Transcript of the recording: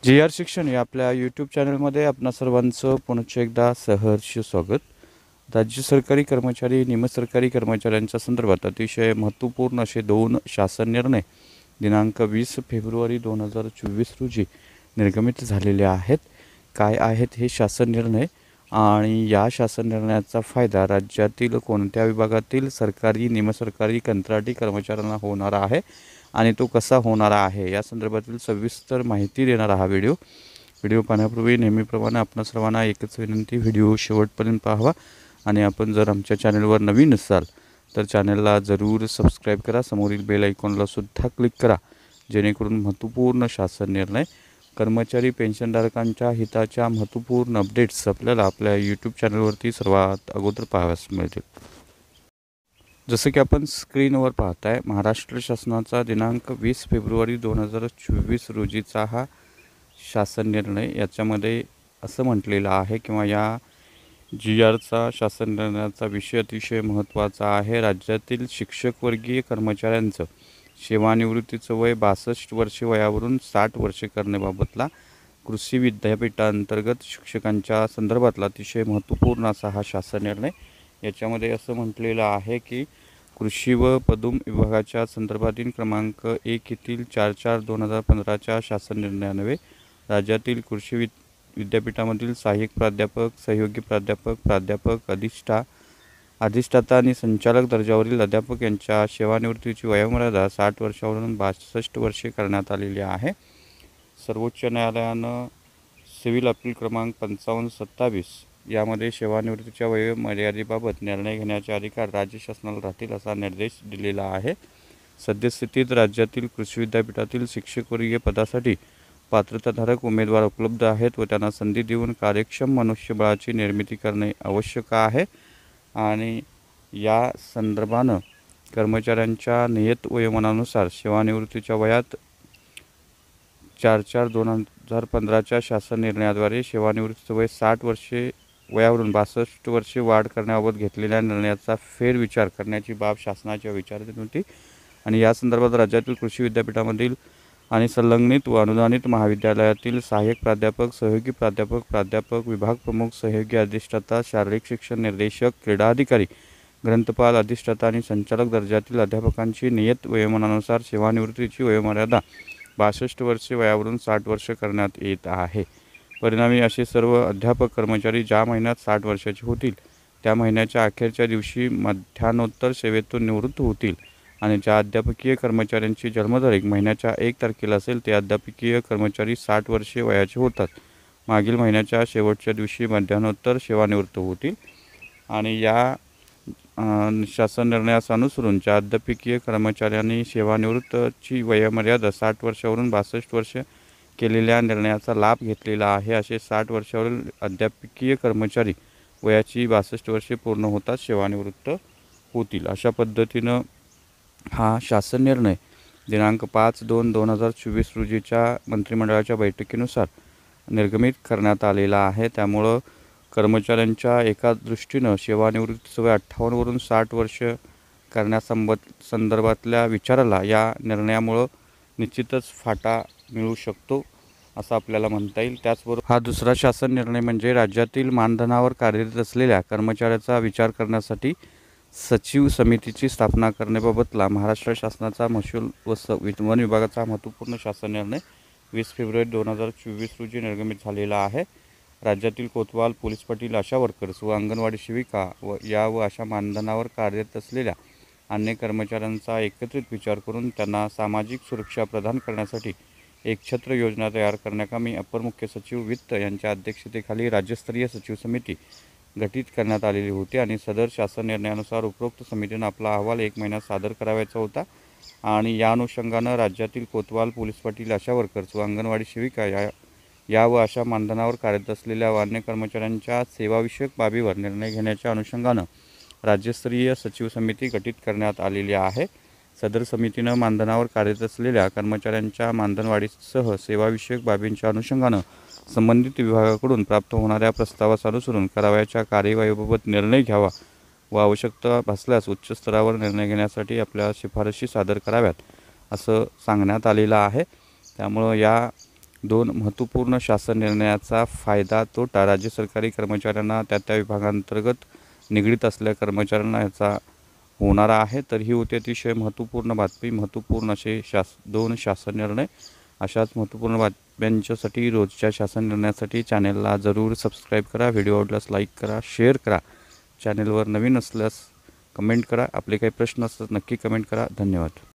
G.R.. शिक्षण या आपल्या यूट्यूब चॅनलमध्ये आपणा सर्वांचं पुनश्च एकदा सहर्ष स्वागत. राज्य सरकारी कर्मचारी निमसरकारी कर्मचाऱ्यांच्या संदर्भात अतिशय महत्त्वपूर्ण असे 2 शासन निर्णय दिनांक 20 फेब्रुवारी 2024 रोजी निर्गमित झालेले आहेत. काय आहेत हे शासन निर्णय आणि या शासन निर्णयाचा फायदा राज्यातील कोणत्या विभागातील सरकारी निमसरकारी कंत्राटी कर्मचाऱ्यांना होणार आहे आणि तो कसा होणार आहे या संदर्भातील सविस्तर माहिती देणारा हा व्हिडिओ पाहण्यापूर्वी नेहमीप्रमाणे आपण सर्वांना एकच विनंती, व्हिडिओ शेवटपर्यंत पाहावा आणि आपण जर आमच्या चॅनलवर नवीन असाल तर चॅनलला जरूर सबस्क्राईब करा. समोरील बेल आयकॉनला सुद्धा क्लिक करा जेणेकरून महत्त्वपूर्ण शासन निर्णय कर्मचारी पेन्शनधारकांच्या हिताच्या महत्त्वपूर्ण अपडेट्स आपल्याला आपल्या यूट्यूब चॅनलवरती सर्वात अगोदर पाहावयास मिळतील. जसं की आपण स्क्रीनवर पाहताय, महाराष्ट्र शासनाचा दिनांक 20 फेब्रुवारी 2024 रोजीचा हा शासन निर्णय. याच्यामध्ये असं म्हटलेलं आहे किंवा या जी.आरचा शासन निर्णयाचा विषय अतिशय महत्त्वाचा आहे. राज्यातील शिक्षकवर्गीय कर्मचाऱ्यांचं सेवानिवृत्तीचं वय 62 वर्षे वयावरून 60 वर्षे करण्याबाबतला कृषी विद्यापीठांतर्गत शिक्षकांच्या संदर्भातला अतिशय महत्त्वपूर्ण असा हा शासन निर्णय. याच्यामध्ये असं म्हटलेलं आहे की कृषी व पदुम विभागाच्या संदर्भातील क्रमांक 1 येथील 4/4/2015च्या शासन निर्णयान्वये राज्यातील कृषी विद्यापीठामधील सहाय्यक प्राध्यापक, सहयोगी प्राध्यापक, प्राध्यापक, अधिष्ठाता आणि संचालक दर्जावरील अध्यापक यांच्या सेवानिवृत्तीची वयोमर्यादा 60 वर्षावरून 62 वर्षे करण्यात आलेली आहे. सर्वोच्च न्यायालयानं सिव्हिल अपील क्रमांक 5527 यामध्ये सेवानिवृत्तीच्या वयोमर्यादेबाबत निर्णय घेण्याचे अधिकार राज्य शासनाला राहतील असा निर्देश दिलेला आहे. सद्यस्थितीत राज्यातील कृषी विद्यापीठातील शिक्षकवर्गीय पदासाठी पात्रताधारक उमेदवार उपलब्ध आहेत व त्यांना संधी देऊन कार्यक्षम मनुष्यबळाची निर्मिती करणे आवश्यक आहे आणि या संदर्भानं कर्मचाऱ्यांच्या नियत वयोमानानुसार सेवानिवृत्तीच्या वयात 4/4/2015च्या शासन निर्णयाद्वारे सेवानिवृत्तीचं वय 60 वर्षे वयावरून 62 वर्षे वाढ करण्याबाबत घेतलेल्या निर्णयाचा फेरविचार करण्याची बाब शासनाच्या विचाराधीन होती आणि या संदर्भात राज्यातील कृषी विद्यापीठामधील आणि संलग्नित व अनुदानित महाविद्यालयातील सहाय्यक प्राध्यापक, सहयोगी प्राध्यापक, प्राध्यापक, विभाग प्रमुख, सहयोगी अधिष्ठाता, शारीरिक शिक्षण निर्देशक, क्रीडा अधिकारी, ग्रंथपाल, अधिष्ठाता आणि संचालक दर्जातील अध्यापकांची नियत वयोमानानुसार सेवानिवृत्तीची वयोमर्यादा 62 वर्षे वयावरून 60 वर्षे करण्यात येत आहे. परिणामी असे सर्व अध्यापक कर्मचारी ज्या महिन्यात 60 वर्षाचे होतील त्या महिन्याच्या अखेरच्या दिवशी मध्यान्नोत्तर सेवेतून निवृत्त होतील आणि ज्या अध्यापकीय कर्मचाऱ्यांची जन्मतारीख महिन्याच्या 1 तारखेला असेल ते अध्यापकीय कर्मचारी 60 वर्षे वयाचे होतात मागील महिन्याच्या शेवटच्या दिवशी मध्यान्नोत्तर सेवानिवृत्त होतील आणि या शासन निर्णयास अनुसरून ज्या अध्यापकीय कर्मचाऱ्यांनी सेवानिवृत्तीची वयोमर्यादा 60 वर्षावरून 62 वर्षे केलेल्या निर्णयाचा लाभ घेतलेला आहे असे 60 वर्षावरील अध्यापकीय कर्मचारी वयाची 62 वर्षे पूर्ण होताच सेवानिवृत्त होतील. अशा पद्धतीनं हा शासन निर्णय दिनांक 5/2/2024 रोजीच्या मंत्रिमंडळाच्या बैठकीनुसार निर्गमित करण्यात आलेला आहे. त्यामुळं कर्मचाऱ्यांच्या एका दृष्टीनं सेवानिवृत्तीचं वय 58 वरून 60 वर्ष करण्यासंदर्भातल्या विचाराला या निर्णयामुळं निश्चितच फाटा मिळू शकतो असं आपल्याला म्हणता येईल. त्याचबरोबर हा दुसरा शासन निर्णय म्हणजे राज्यातील मानधनावर कार्यरत असलेल्या कर्मचाऱ्याचा विचार करण्यासाठी सचिव समितीची स्थापना करण्याबाबतला महाराष्ट्र शासनाचा महसूल व वन विभागाचा महत्त्वपूर्ण शासन निर्णय 20 फेब्रुवारी 2024 रोजी निर्गमित झालेला आहे. राज्यातील कोतवाल, पोलीस पाटील, आशा वर्कर्स व अंगणवाडी सेविका व अशा मानधनावर कार्यरत असलेल्या अन्य कर्मचाऱ्यांचा एकत्रित विचार करून त्यांना सामाजिक सुरक्षा प्रदान करण्यासाठी एक छत्र योजना तयार करण्याकामी अपर मुख्य सचिव वित्त यांच्या अध्यक्षतेखाली राज्यस्तरीय सचिव समिती गठीत करण्यात आलेली होती आणि सदर शासन निर्णयानुसार उपरोक्त समितीनं आपला अहवाल 1 महिन्यात सादर करावयाचा होता आणि या अनुषंगानं राज्यातील कोतवाल, पोलीस पाटील, आशा वर्कर्स व अंगणवाडी सेविका या व अशा मानधनावर कार्यरत असलेल्या व अन्य कर्मचाऱ्यांच्या सेवाविषयक बाबीवर निर्णय घेण्याच्या अनुषंगानं राज्यस्तरीय सचिव समिती गठीत करण्यात आलेली आहे. सदर समितीनं मानधनावर कार्यरत असलेल्या कर्मचाऱ्यांच्या मानधनवाढीसह सेवाविषयक बाबींच्या अनुषंगानं संबंधित विभागाकडून प्राप्त होणाऱ्या प्रस्तावास अनुसरून करावयाच्या कार्यवाहीबाबत निर्णय घ्यावा व आवश्यकता भासल्यास उच्च स्तरावर निर्णय घेण्यासाठी आपल्या शिफारशी सादर कराव्यात असं सांगण्यात आलेलं आहे. त्यामुळं या 2 महत्त्वपूर्ण शासन निर्णयाचा फायदा तोटा राज्य सरकारी कर्मचाऱ्यांना त्या विभागांतर्गत निगडीत असलेल्या कर्मचाऱ्यांना याचा होणार आहे. तर ही होती अतिशय महत्त्वपूर्ण बातमी. महत्त्वपूर्ण असे 2 शासन निर्णय. अशाच महत्त्वपूर्ण बातम्यांच्यासाठी रोजच्या शासन निर्णयासाठी चॅनेलला जरूर सबस्क्राईब करा. व्हिडिओ आवडल्यास लाईक करा, शेअर करा. चॅनेलवर नवीन असल्यास कमेंट करा. आपले काही प्रश्न असतात नक्की कमेंट करा. धन्यवाद.